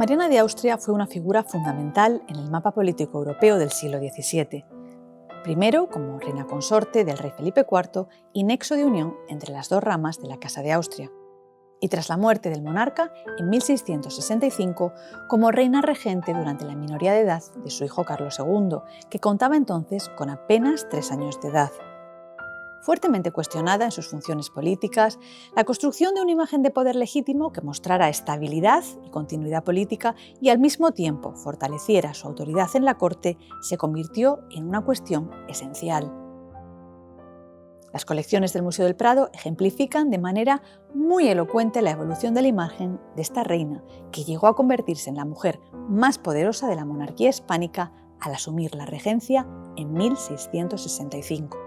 Mariana de Austria fue una figura fundamental en el mapa político europeo del siglo XVII. Primero como reina consorte del rey Felipe IV y nexo de unión entre las dos ramas de la Casa de Austria. Y tras la muerte del monarca, en 1665, como reina regente durante la minoría de edad de su hijo Carlos II, que contaba entonces con apenas 3 años de edad. Fuertemente cuestionada en sus funciones políticas, la construcción de una imagen de poder legítimo que mostrara estabilidad y continuidad política y al mismo tiempo fortaleciera su autoridad en la corte se convirtió en una cuestión esencial. Las colecciones del Museo del Prado ejemplifican de manera muy elocuente la evolución de la imagen de esta reina, que llegó a convertirse en la mujer más poderosa de la monarquía hispánica al asumir la regencia en 1665.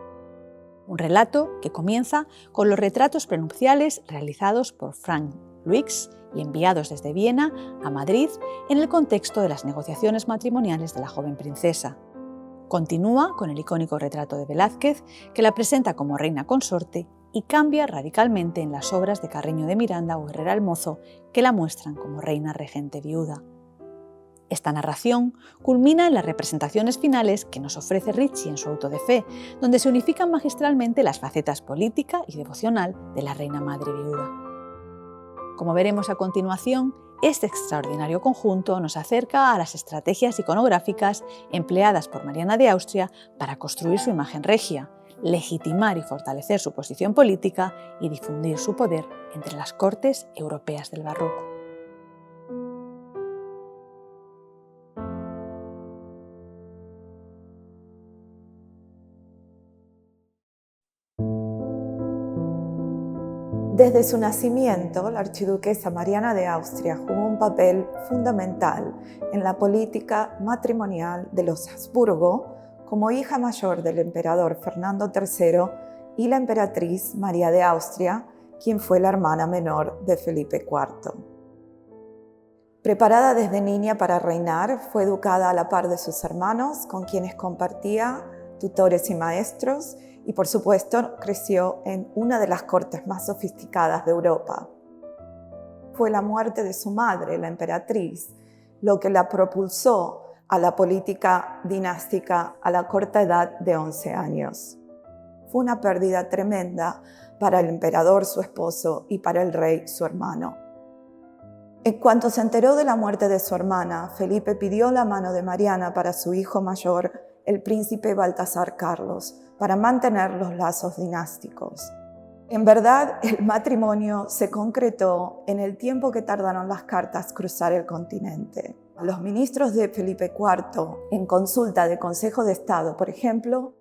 Un relato que comienza con los retratos prenupciales realizados por Frank Luix y enviados desde Viena a Madrid en el contexto de las negociaciones matrimoniales de la joven princesa. Continúa con el icónico retrato de Velázquez, que la presenta como reina consorte, y cambia radicalmente en las obras de Carreño de Miranda o Herrera el Mozo, que la muestran como reina regente viuda. Esta narración culmina en las representaciones finales que nos ofrece Ricci en su auto de fe, donde se unifican magistralmente las facetas política y devocional de la reina madre viuda. Como veremos a continuación, este extraordinario conjunto nos acerca a las estrategias iconográficas empleadas por Mariana de Austria para construir su imagen regia, legitimar y fortalecer su posición política y difundir su poder entre las cortes europeas del barroco. Desde su nacimiento, la archiduquesa Mariana de Austria jugó un papel fundamental en la política matrimonial de los Habsburgo como hija mayor del emperador Fernando III y la emperatriz María de Austria, quien fue la hermana menor de Felipe IV. Preparada desde niña para reinar, fue educada a la par de sus hermanos, con quienes compartía tutores y maestros, y por supuesto creció en una de las cortes más sofisticadas de Europa. Fue la muerte de su madre, la emperatriz, lo que la propulsó a la política dinástica a la corta edad de 11 años. Fue una pérdida tremenda para el emperador, su esposo, y para el rey, su hermano. En cuanto se enteró de la muerte de su hermana, Felipe pidió la mano de Mariana para su hijo mayor, el príncipe Baltasar Carlos, para mantener los lazos dinásticos. En verdad, el matrimonio se concretó en el tiempo que tardaron las cartas cruzar el continente. Los ministros de Felipe IV, en consulta de Consejo de Estado, por ejemplo,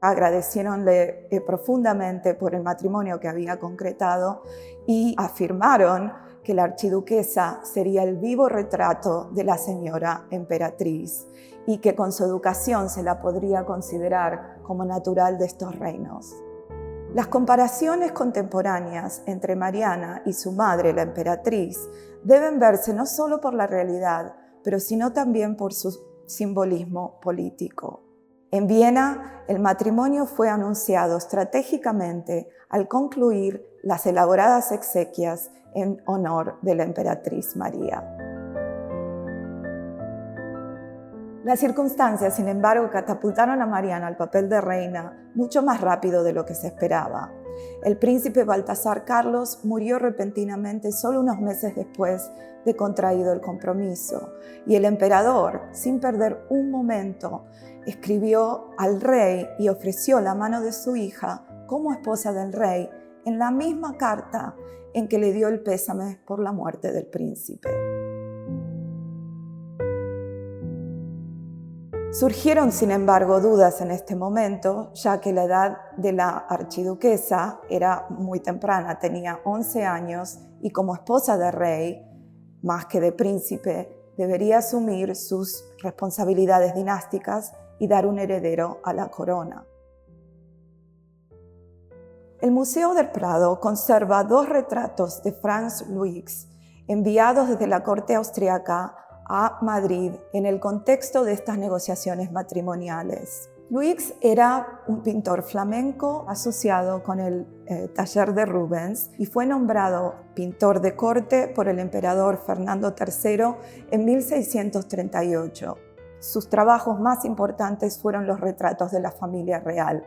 agradecieronle profundamente por el matrimonio que había concretado y afirmaron que la archiduquesa sería el vivo retrato de la señora emperatriz y que con su educación se la podría considerar como natural de estos reinos. Las comparaciones contemporáneas entre Mariana y su madre, la emperatriz, deben verse no solo por la realidad, pero sino también por su simbolismo político. En Viena, el matrimonio fue anunciado estratégicamente al concluir las elaboradas exequias en honor de la emperatriz María. Las circunstancias, sin embargo, catapultaron a Mariana al papel de reina mucho más rápido de lo que se esperaba. El príncipe Baltasar Carlos murió repentinamente solo unos meses después de contraído el compromiso, y el emperador, sin perder un momento, escribió al rey y ofreció la mano de su hija como esposa del rey en la misma carta en que le dio el pésame por la muerte del príncipe. Surgieron, sin embargo, dudas en este momento, ya que la edad de la archiduquesa era muy temprana, tenía 11 años, y como esposa de rey, más que de príncipe, debería asumir sus responsabilidades dinásticas y dar un heredero a la corona. El Museo del Prado conserva 2 retratos de Franz Luix, enviados desde la corte austriaca a Madrid en el contexto de estas negociaciones matrimoniales. Luix era un pintor flamenco asociado con el taller de Rubens y fue nombrado pintor de corte por el emperador Fernando III en 1638. Sus trabajos más importantes fueron los retratos de la familia real.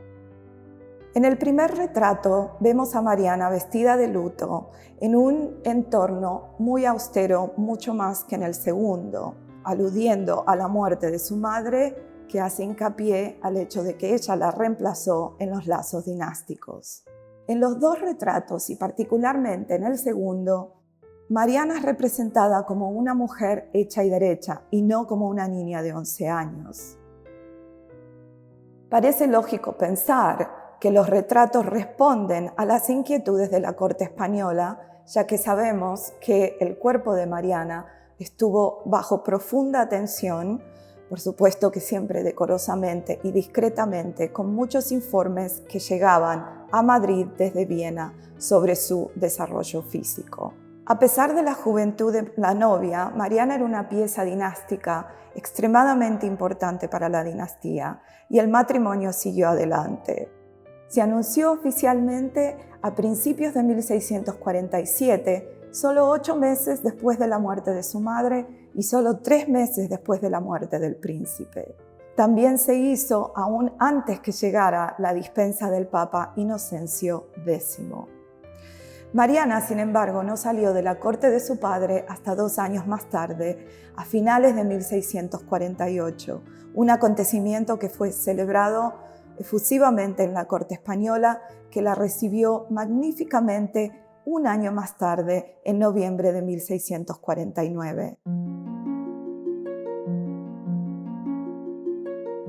En el primer retrato vemos a Mariana vestida de luto en un entorno muy austero, mucho más que en el segundo, aludiendo a la muerte de su madre, que hace hincapié al hecho de que ella la reemplazó en los lazos dinásticos. En los dos retratos, y particularmente en el segundo, Mariana es representada como una mujer hecha y derecha y no como una niña de 11 años. Parece lógico pensar que los retratos responden a las inquietudes de la corte española, ya que sabemos que el cuerpo de Mariana estuvo bajo profunda tensión, por supuesto que siempre decorosamente y discretamente, con muchos informes que llegaban a Madrid desde Viena sobre su desarrollo físico. A pesar de la juventud de la novia, Mariana era una pieza dinástica extremadamente importante para la dinastía y el matrimonio siguió adelante. Se anunció oficialmente a principios de 1647, solo 8 meses después de la muerte de su madre y solo 3 meses después de la muerte del príncipe. También se hizo aún antes que llegara la dispensa del Papa Inocencio X. Mariana, sin embargo, no salió de la corte de su padre hasta 2 años más tarde, a finales de 1648, un acontecimiento que fue celebrado efusivamente en la corte española, que la recibió magníficamente 1 año más tarde, en noviembre de 1649.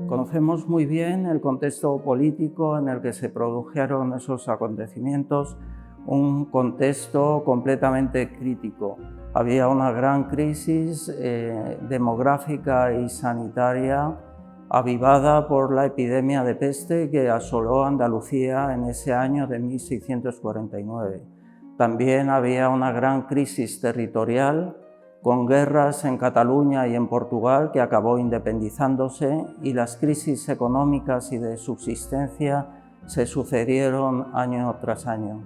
Conocemos muy bien el contexto político en el que se produjeron esos acontecimientos, un contexto completamente crítico. Había una gran crisis demográfica y sanitaria avivada por la epidemia de peste que asoló Andalucía en ese año de 1649. También había una gran crisis territorial, con guerras en Cataluña y en Portugal que acabó independizándose, y las crisis económicas y de subsistencia se sucedieron año tras año.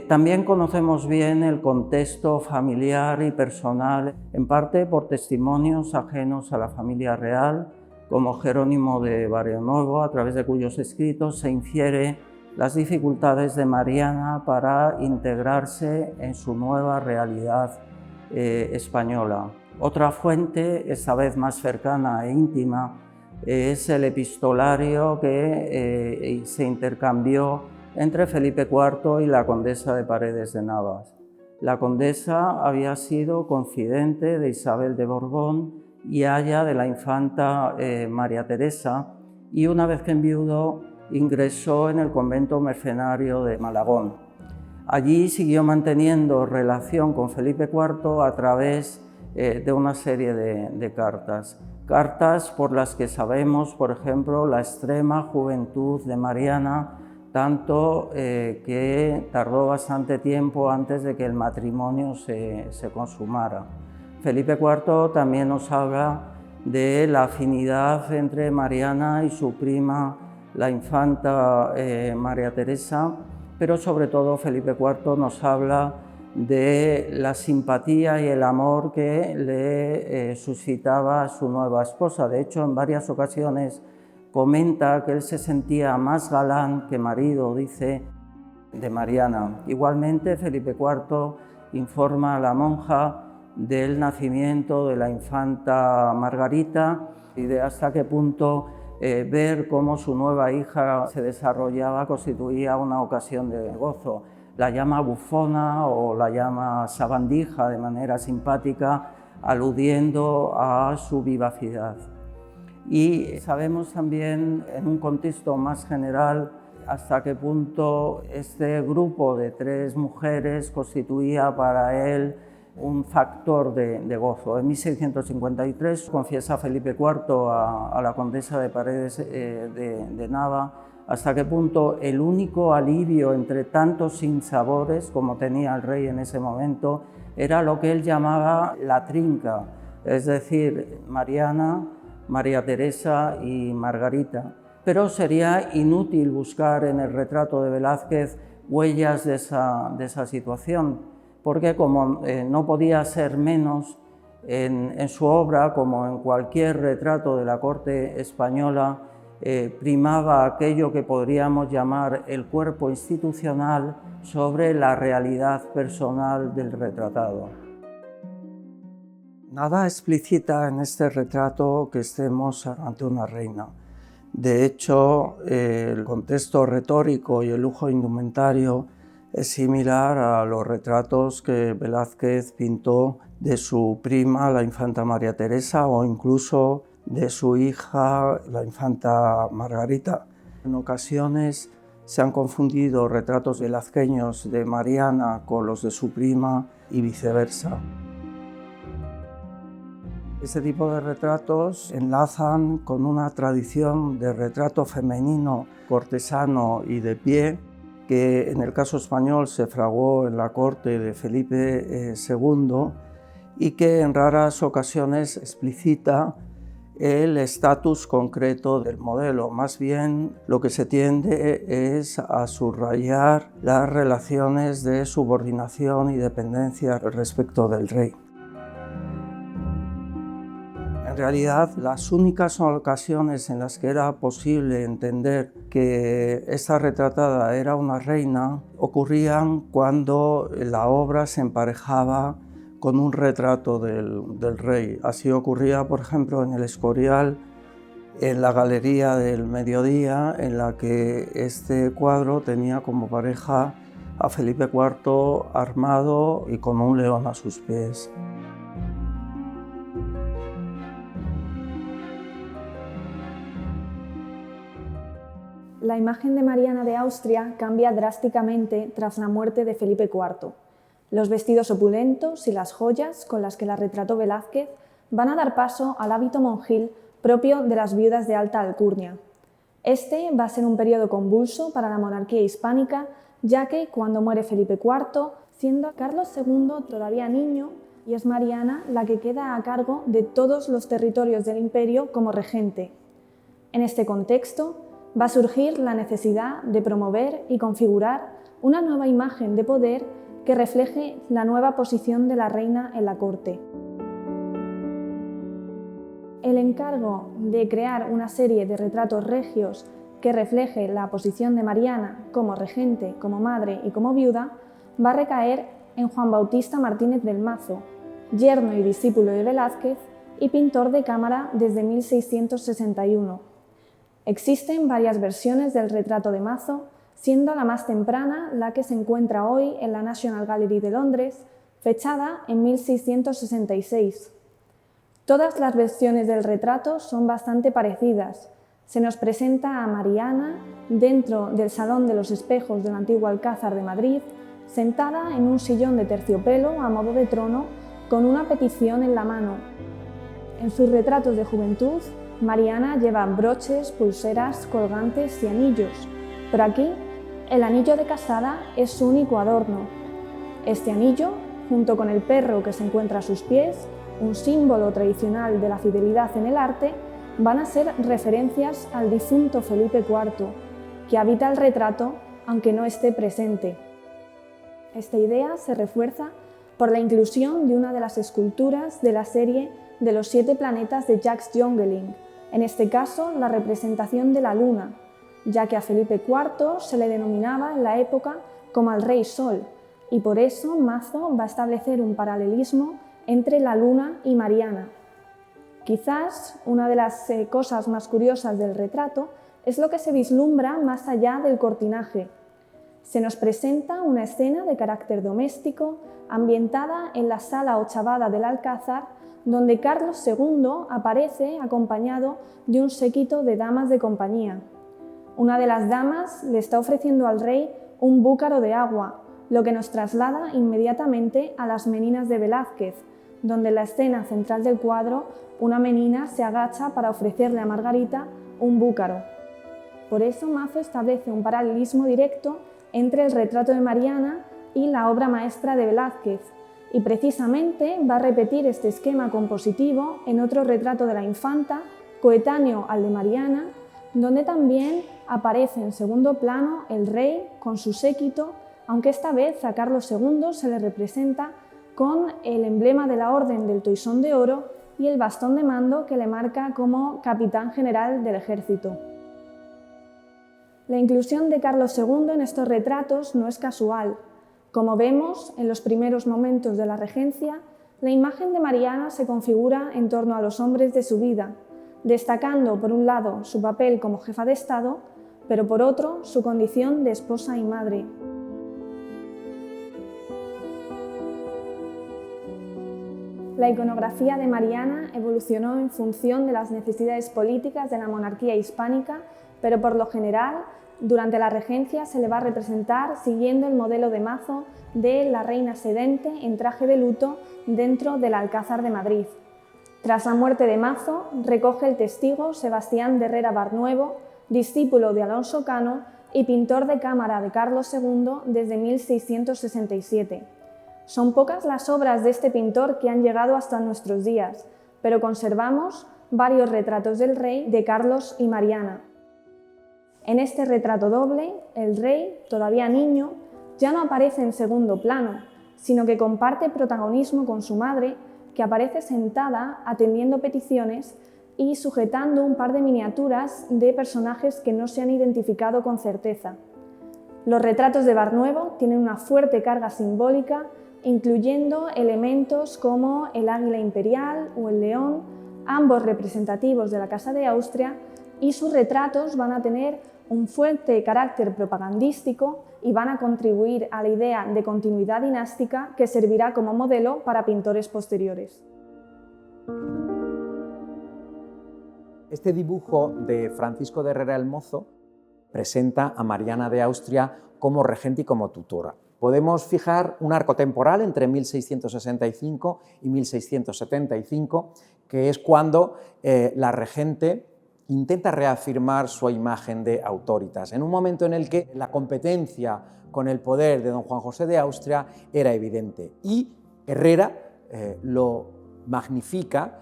También conocemos bien el contexto familiar y personal, en parte por testimonios ajenos a la familia real, como Jerónimo de Barrionuevo, a través de cuyos escritos se infiere las dificultades de Mariana para integrarse en su nueva realidad española. Otra fuente, esta vez más cercana e íntima, es el epistolario que se intercambió entre Felipe IV y la condesa de Paredes de Navas. La condesa había sido confidente de Isabel de Borbón y aya de la infanta María Teresa, y una vez que enviudó ingresó en el convento mercenario de Malagón. Allí siguió manteniendo relación con Felipe IV a través de una serie de cartas. Cartas por las que sabemos, por ejemplo, la extrema juventud de Mariana, tanto que tardó bastante tiempo antes de que el matrimonio se consumara. Felipe IV también nos habla de la afinidad entre Mariana y su prima, la infanta María Teresa, pero sobre todo Felipe IV nos habla de la simpatía y el amor que le suscitaba a su nueva esposa. De hecho, en varias ocasiones comenta que él se sentía más galán que marido, dice, de Mariana. Igualmente, Felipe IV informa a la monja del nacimiento de la infanta Margarita y de hasta qué punto ver cómo su nueva hija se desarrollaba constituía una ocasión de gozo. La llama bufona o la llama sabandija de manera simpática, aludiendo a su vivacidad. Y sabemos también, en un contexto más general, hasta qué punto este grupo de 3 mujeres constituía para él un factor de gozo. En 1653 confiesa Felipe IV a la condesa de Paredes de Nava hasta qué punto el único alivio entre tantos sinsabores como tenía el rey en ese momento era lo que él llamaba la trinca, es decir, Mariana, María Teresa y Margarita, pero sería inútil buscar en el retrato de Velázquez huellas de esa situación, porque como no podía ser menos, en su obra, como en cualquier retrato de la corte española, primaba aquello que podríamos llamar el cuerpo institucional sobre la realidad personal del retratado. Nada explicita en este retrato que estemos ante una reina. De hecho, el contexto retórico y el lujo indumentario es similar a los retratos que Velázquez pintó de su prima, la infanta María Teresa, o incluso de su hija, la infanta Margarita. En ocasiones se han confundido retratos velazqueños de Mariana con los de su prima y viceversa. Este tipo de retratos enlazan con una tradición de retrato femenino, cortesano y de pie, que en el caso español se fraguó en la corte de Felipe II y que en raras ocasiones explicita el estatus concreto del modelo. Más bien lo que se tiende es a subrayar las relaciones de subordinación y dependencia respecto del rey. En realidad, las únicas ocasiones en las que era posible entender que esta retratada era una reina ocurrían cuando la obra se emparejaba con un retrato del rey. Así ocurría, por ejemplo, en el Escorial, en la Galería del Mediodía, en la que este cuadro tenía como pareja a Felipe IV armado y con un león a sus pies. La imagen de Mariana de Austria cambia drásticamente tras la muerte de Felipe IV. Los vestidos opulentos y las joyas con las que la retrató Velázquez van a dar paso al hábito monjil propio de las viudas de alta alcurnia. Este va a ser un periodo convulso para la monarquía hispánica, ya que cuando muere Felipe IV, siendo Carlos II todavía niño, y es Mariana la que queda a cargo de todos los territorios del imperio como regente. En este contexto, va a surgir la necesidad de promover y configurar una nueva imagen de poder que refleje la nueva posición de la reina en la corte. El encargo de crear una serie de retratos regios que refleje la posición de Mariana como regente, como madre y como viuda va a recaer en Juan Bautista Martínez del Mazo, yerno y discípulo de Velázquez y pintor de cámara desde 1661. Existen varias versiones del retrato de Mazo, siendo la más temprana la que se encuentra hoy en la National Gallery de Londres, fechada en 1666. Todas las versiones del retrato son bastante parecidas. Se nos presenta a Mariana dentro del Salón de los Espejos del antiguo Alcázar de Madrid, sentada en un sillón de terciopelo a modo de trono con una petición en la mano. En sus retratos de juventud, Mariana lleva broches, pulseras, colgantes y anillos, pero aquí el anillo de casada es su único adorno. Este anillo, junto con el perro que se encuentra a sus pies, un símbolo tradicional de la fidelidad en el arte, van a ser referencias al difunto Felipe IV, que habita el retrato aunque no esté presente. Esta idea se refuerza por la inclusión de una de las esculturas de la serie de los 7 planetas de Jacques Jongeling, en este caso la representación de la Luna, ya que a Felipe IV se le denominaba en la época como al Rey Sol, y por eso Mazo va a establecer un paralelismo entre la Luna y Mariana. Quizás una de las cosas más curiosas del retrato es lo que se vislumbra más allá del cortinaje. Se nos presenta una escena de carácter doméstico ambientada en la sala ochavada del Alcázar, donde Carlos II aparece acompañado de un séquito de damas de compañía. Una de las damas le está ofreciendo al rey un búcaro de agua, lo que nos traslada inmediatamente a las Meninas de Velázquez, donde en la escena central del cuadro una menina se agacha para ofrecerle a Margarita un búcaro. Por eso Mazo establece un paralelismo directo entre el retrato de Mariana y la obra maestra de Velázquez, y precisamente va a repetir este esquema compositivo en otro retrato de la infanta, coetáneo al de Mariana, donde también aparece en segundo plano el rey con su séquito, aunque esta vez a Carlos II se le representa con el emblema de la Orden del Toisón de Oro y el bastón de mando que le marca como capitán general del ejército. La inclusión de Carlos II en estos retratos no es casual. Como vemos, en los primeros momentos de la regencia, la imagen de Mariana se configura en torno a los hombres de su vida, destacando por un lado su papel como jefa de Estado, pero por otro su condición de esposa y madre. La iconografía de Mariana evolucionó en función de las necesidades políticas de la monarquía hispánica, pero por lo general, durante la regencia se le va a representar siguiendo el modelo de mazo de la reina sedente en traje de luto dentro del Alcázar de Madrid. Tras la muerte de Mazo, recoge el testigo Sebastián de Herrera Barnuevo, discípulo de Alonso Cano y pintor de cámara de Carlos II desde 1667. Son pocas las obras de este pintor que han llegado hasta nuestros días, pero conservamos varios retratos del rey de Carlos y Mariana. En este retrato doble, el rey, todavía niño, ya no aparece en segundo plano, sino que comparte protagonismo con su madre, que aparece sentada atendiendo peticiones y sujetando un par de miniaturas de personajes que no se han identificado con certeza. Los retratos de Barnuevo tienen una fuerte carga simbólica, incluyendo elementos como el águila imperial o el león, ambos representativos de la Casa de Austria, y sus retratos van a tener un fuerte carácter propagandístico y van a contribuir a la idea de continuidad dinástica que servirá como modelo para pintores posteriores. Este dibujo de Francisco de Herrera el Mozo presenta a Mariana de Austria como regente y como tutora. Podemos fijar un arco temporal entre 1665 y 1675, que es cuando la regente intenta reafirmar su imagen de autoritas, en un momento en el que la competencia con el poder de don Juan José de Austria era evidente. Y Herrera lo magnifica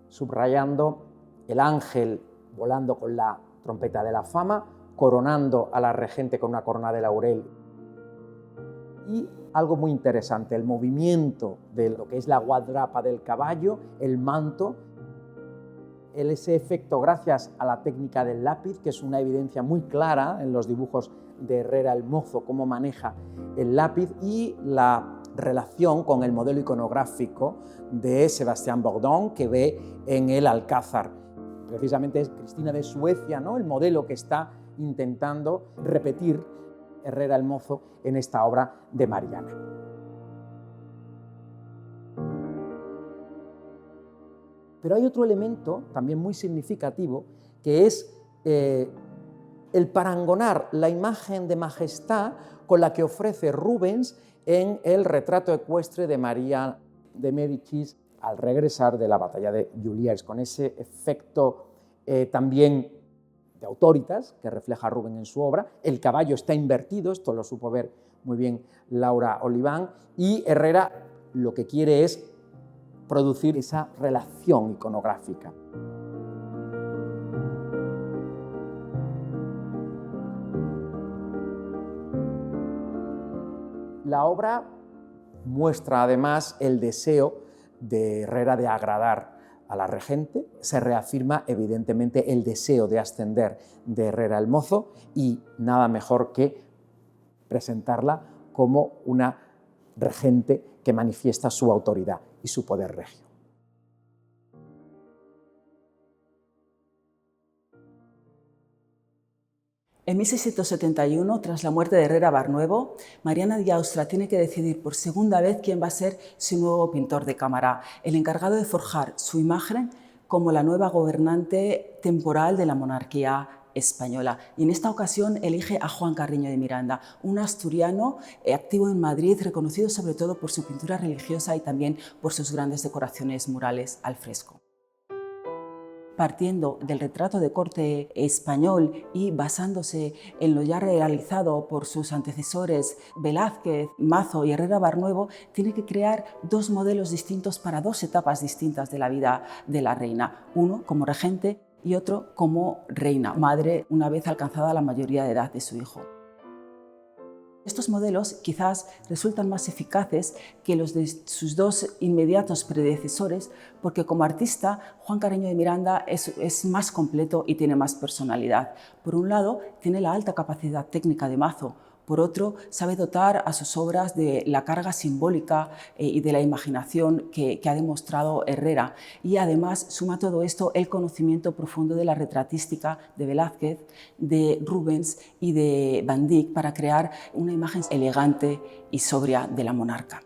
subrayando el ángel volando con la trompeta de la fama, coronando a la regente con una corona de laurel. Y algo muy interesante, el movimiento de lo que es la guadrapa del caballo, el manto, ese efecto gracias a la técnica del lápiz, que es una evidencia muy clara en los dibujos de Herrera el Mozo, cómo maneja el lápiz, y la relación con el modelo iconográfico de Sebastián Bourdon que ve en el Alcázar. Precisamente es Cristina de Suecia, ¿no?, el modelo que está intentando repetir Herrera el Mozo en esta obra de Mariana. Pero hay otro elemento también muy significativo, que es el parangonar la imagen de majestad con la que ofrece Rubens en el retrato ecuestre de María de Médicis al regresar de la batalla de Juliers, con ese efecto también de autoritas que refleja Rubens en su obra. El caballo está invertido, esto lo supo ver muy bien Laura Oliván, y Herrera lo que quiere es producir esa relación iconográfica. La obra muestra además el deseo de Herrera de agradar a la regente, se reafirma evidentemente el deseo de ascender de Herrera el Mozo, y nada mejor que presentarla como una regente que manifiesta su autoridad y su poder regio. En 1671, tras la muerte de Herrera Barnuevo, Mariana de Austria tiene que decidir por segunda vez quién va a ser su nuevo pintor de cámara, el encargado de forjar su imagen como la nueva gobernante temporal de la monarquía española. Y en esta ocasión elige a Juan Carreño de Miranda, un asturiano activo en Madrid, reconocido sobre todo por su pintura religiosa y también por sus grandes decoraciones murales al fresco. Partiendo del retrato de corte español y basándose en lo ya realizado por sus antecesores Velázquez, Mazo y Herrera Barnuevo, tiene que crear dos modelos distintos para dos etapas distintas de la vida de la reina. Uno como regente y otro como reina, madre una vez alcanzada la mayoría de edad de su hijo. Estos modelos quizás resultan más eficaces que los de sus dos inmediatos predecesores porque como artista Juan Carreño de Miranda es más completo y tiene más personalidad. Por un lado, tiene la alta capacidad técnica de mazo. Por otro, sabe dotar a sus obras de la carga simbólica y de la imaginación que ha demostrado Herrera. Y además suma a todo esto el conocimiento profundo de la retratística de Velázquez, de Rubens y de Van Dyck para crear una imagen elegante y sobria de la monarca.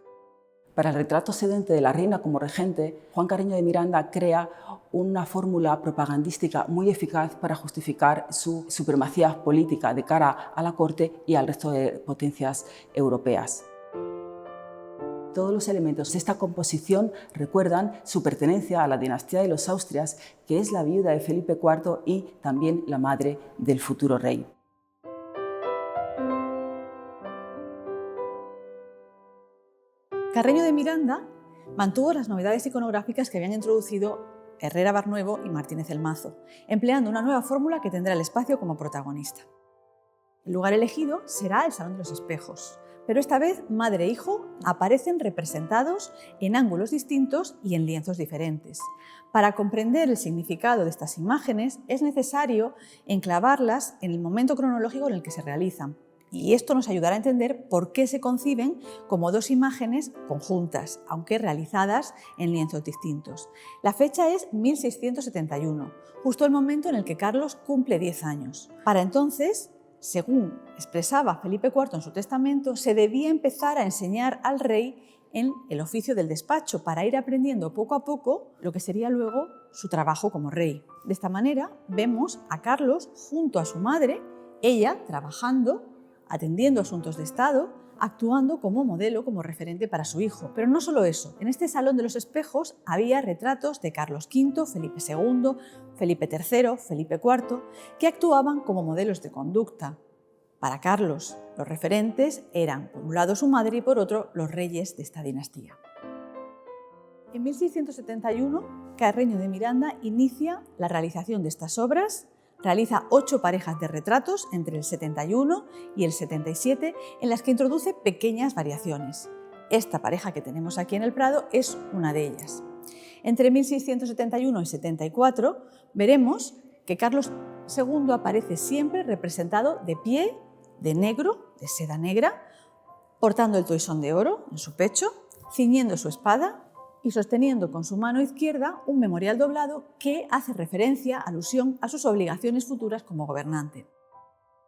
Para el retrato sedente de la reina como regente, Juan Carreño de Miranda crea una fórmula propagandística muy eficaz para justificar su supremacía política de cara a la corte y al resto de potencias europeas. Todos los elementos de esta composición recuerdan su pertenencia a la dinastía de los Austrias, que es la viuda de Felipe IV y también la madre del futuro rey. Carreño de Miranda mantuvo las novedades iconográficas que habían introducido Herrera Barnuevo y Martínez el Mazo, empleando una nueva fórmula que tendrá el espacio como protagonista. El lugar elegido será el Salón de los Espejos, pero esta vez madre e hijo aparecen representados en ángulos distintos y en lienzos diferentes. Para comprender el significado de estas imágenes es necesario enclavarlas en el momento cronológico en el que se realizan, y esto nos ayudará a entender por qué se conciben como dos imágenes conjuntas, aunque realizadas en lienzos distintos. La fecha es 1671, justo el momento en el que Carlos cumple 10 años. Para entonces, según expresaba Felipe IV en su testamento, se debía empezar a enseñar al rey en el oficio del despacho para ir aprendiendo poco a poco lo que sería luego su trabajo como rey. De esta manera vemos a Carlos junto a su madre, ella trabajando, atendiendo asuntos de Estado, actuando como modelo, como referente para su hijo. Pero no solo eso, en este Salón de los Espejos había retratos de Carlos V, Felipe II, Felipe III, Felipe IV, que actuaban como modelos de conducta. Para Carlos, los referentes eran, por un lado, su madre y por otro, los reyes de esta dinastía. En 1671, Carreño de Miranda inicia la realización de estas obras. Realiza 8 parejas de retratos entre el 71 y el 77 en las que introduce pequeñas variaciones. Esta pareja que tenemos aquí en el Prado es una de ellas. Entre 1671 y 74 veremos que Carlos II aparece siempre representado de pie, de negro, de seda negra, portando el toisón de oro en su pecho, ciñendo su espada y sosteniendo con su mano izquierda un memorial doblado que hace referencia, alusión a sus obligaciones futuras como gobernante.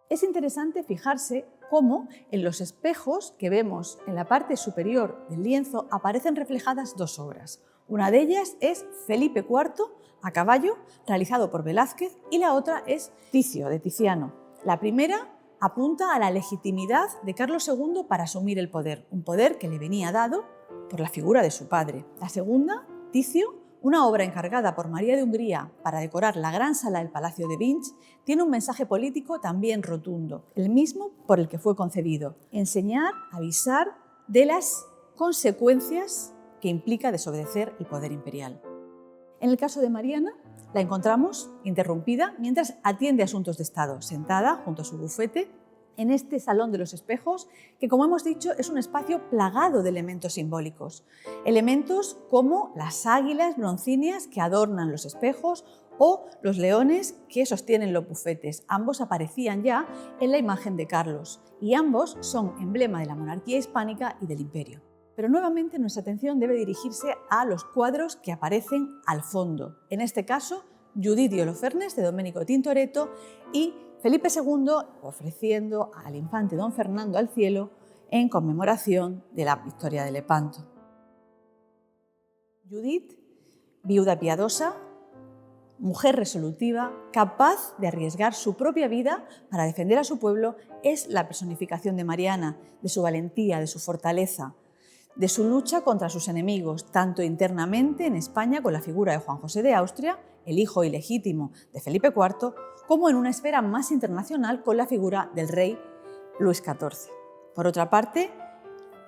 Es interesante fijarse cómo en los espejos que vemos en la parte superior del lienzo aparecen reflejadas 2 obras. Una de ellas es Felipe IV a caballo, realizado por Velázquez, y la otra es Ticio, de Tiziano. La primera apunta a la legitimidad de Carlos II para asumir el poder, un poder que le venía dado por la figura de su padre. La segunda, Ticio, una obra encargada por María de Hungría para decorar la gran sala del Palacio de Vinch, tiene un mensaje político también rotundo, el mismo por el que fue concebido: enseñar, avisar de las consecuencias que implica desobedecer el poder imperial. En el caso de Mariana, la encontramos interrumpida mientras atiende asuntos de Estado, sentada junto a su bufete en este Salón de los Espejos, que, como hemos dicho, es un espacio plagado de elementos simbólicos. Elementos como las águilas broncíneas que adornan los espejos o los leones que sostienen los bufetes. Ambos aparecían ya en la imagen de Carlos y ambos son emblema de la monarquía hispánica y del imperio. Pero nuevamente nuestra atención debe dirigirse a los cuadros que aparecen al fondo. En este caso, Judith y Holofernes de Domenico Tintoretto y Felipe II ofreciendo al infante don Fernando al cielo en conmemoración de la victoria de Lepanto. Judith, viuda piadosa, mujer resolutiva, capaz de arriesgar su propia vida para defender a su pueblo, es la personificación de Mariana, de su valentía, de su fortaleza, de su lucha contra sus enemigos, tanto internamente en España con la figura de Juan José de Austria, el hijo ilegítimo de Felipe IV, como en una esfera más internacional con la figura del rey Luis XIV. Por otra parte,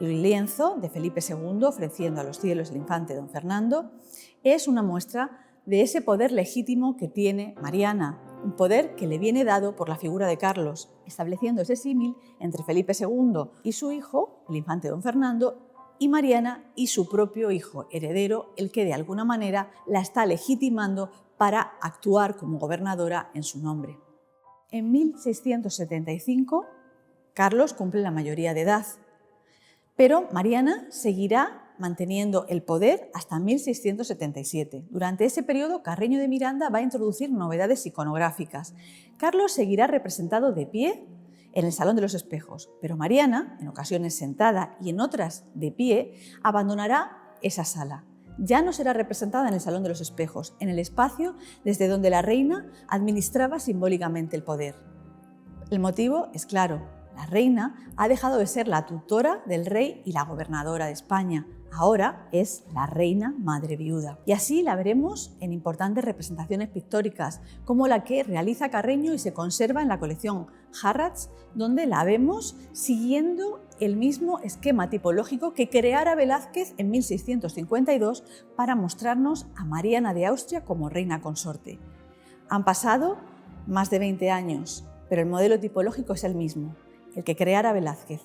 el lienzo de Felipe II ofreciendo a los cielos el infante don Fernando es una muestra de ese poder legítimo que tiene Mariana, un poder que le viene dado por la figura de Carlos, estableciendo ese símil entre Felipe II y su hijo, el infante don Fernando, y Mariana y su propio hijo heredero, el que de alguna manera la está legitimando para actuar como gobernadora en su nombre. En 1675, Carlos cumple la mayoría de edad, pero Mariana seguirá manteniendo el poder hasta 1677. Durante ese periodo, Carreño de Miranda va a introducir novedades iconográficas. Carlos seguirá representado de pie en el Salón de los Espejos, pero Mariana, en ocasiones sentada y en otras de pie, abandonará esa sala. Ya no será representada en el Salón de los Espejos, en el espacio desde donde la reina administraba simbólicamente el poder. El motivo es claro: la reina ha dejado de ser la tutora del rey y la gobernadora de España. Ahora es la reina madre viuda. Y así la veremos en importantes representaciones pictóricas, como la que realiza Carreño y se conserva en la colección Harrats, donde la vemos siguiendo el mismo esquema tipológico que creara Velázquez en 1652 para mostrarnos a Mariana de Austria como reina consorte. Han pasado más de 20 años, pero el modelo tipológico es el mismo, el que creara Velázquez,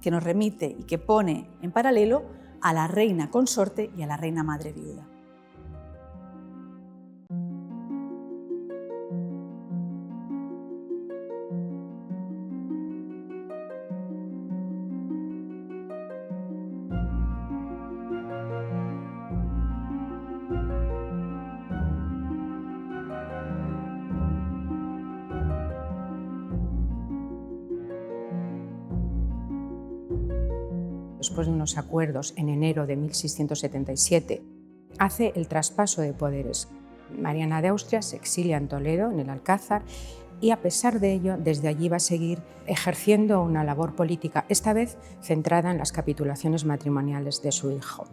que nos remite y que pone en paralelo a la reina consorte y a la reina madre viuda. Después de unos acuerdos en enero de 1677, hace el traspaso de poderes. Mariana de Austria se exilia en Toledo, en el Alcázar, y a pesar de ello, desde allí va a seguir ejerciendo una labor política, esta vez centrada en las capitulaciones matrimoniales de su hijo.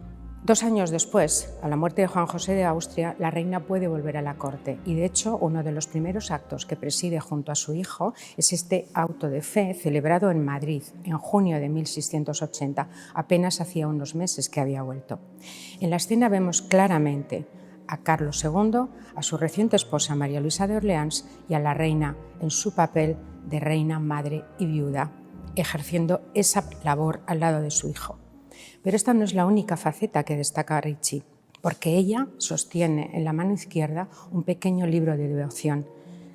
2 años después, a la muerte de Juan José de Austria, la reina puede volver a la corte y, de hecho, uno de los primeros actos que preside junto a su hijo es este auto de fe celebrado en Madrid en junio de 1680, apenas hacía unos meses que había vuelto. En la escena vemos claramente a Carlos II, a su reciente esposa María Luisa de Orleans y a la reina en su papel de reina, madre y viuda, ejerciendo esa labor al lado de su hijo. Pero esta no es la única faceta que destaca Ricci, porque ella sostiene en la mano izquierda un pequeño libro de devoción,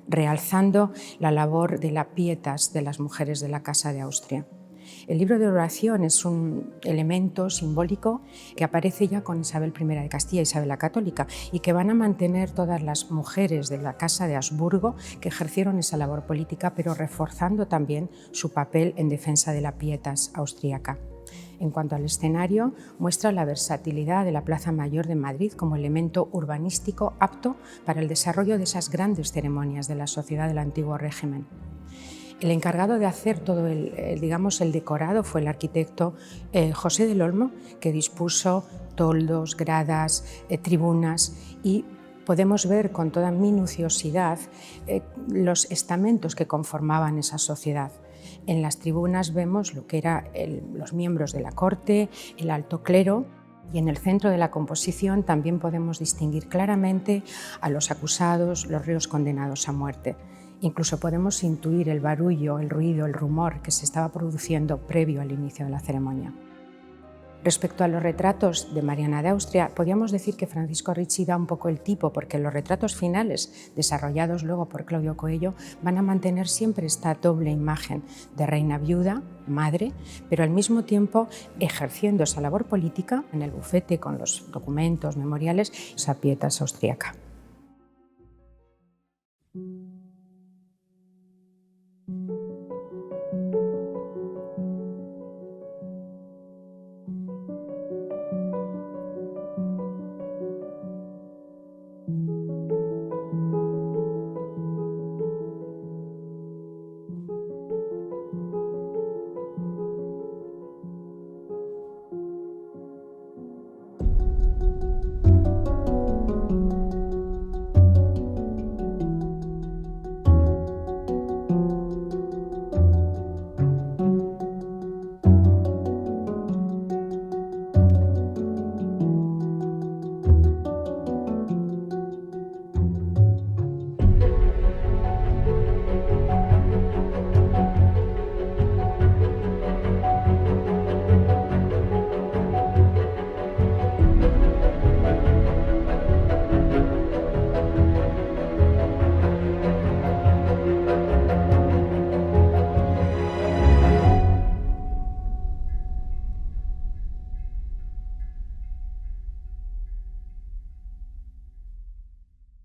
realzando la labor de la pietas de las mujeres de la Casa de Austria. El libro de oración es un elemento simbólico que aparece ya con Isabel I de Castilla, Isabel la Católica, y que van a mantener todas las mujeres de la Casa de Habsburgo que ejercieron esa labor política, pero reforzando también su papel en defensa de la pietas austríaca. En cuanto al escenario, muestra la versatilidad de la Plaza Mayor de Madrid como elemento urbanístico apto para el desarrollo de esas grandes ceremonias de la sociedad del antiguo régimen. El encargado de hacer todo el decorado fue el arquitecto José del Olmo, que dispuso toldos, gradas, tribunas, y podemos ver con toda minuciosidad los estamentos que conformaban esa sociedad. En las tribunas vemos lo que eran los miembros de la corte, el alto clero, y en el centro de la composición también podemos distinguir claramente a los acusados, los reos condenados a muerte. Incluso podemos intuir el barullo, el ruido, el rumor que se estaba produciendo previo al inicio de la ceremonia. Respecto a los retratos de Mariana de Austria, podríamos decir que Francisco Ricci da un poco el tipo, porque los retratos finales, desarrollados luego por Claudio Coello, van a mantener siempre esta doble imagen de reina viuda, madre, pero al mismo tiempo ejerciendo esa labor política en el bufete con los documentos memoriales, esa pietas austríaca.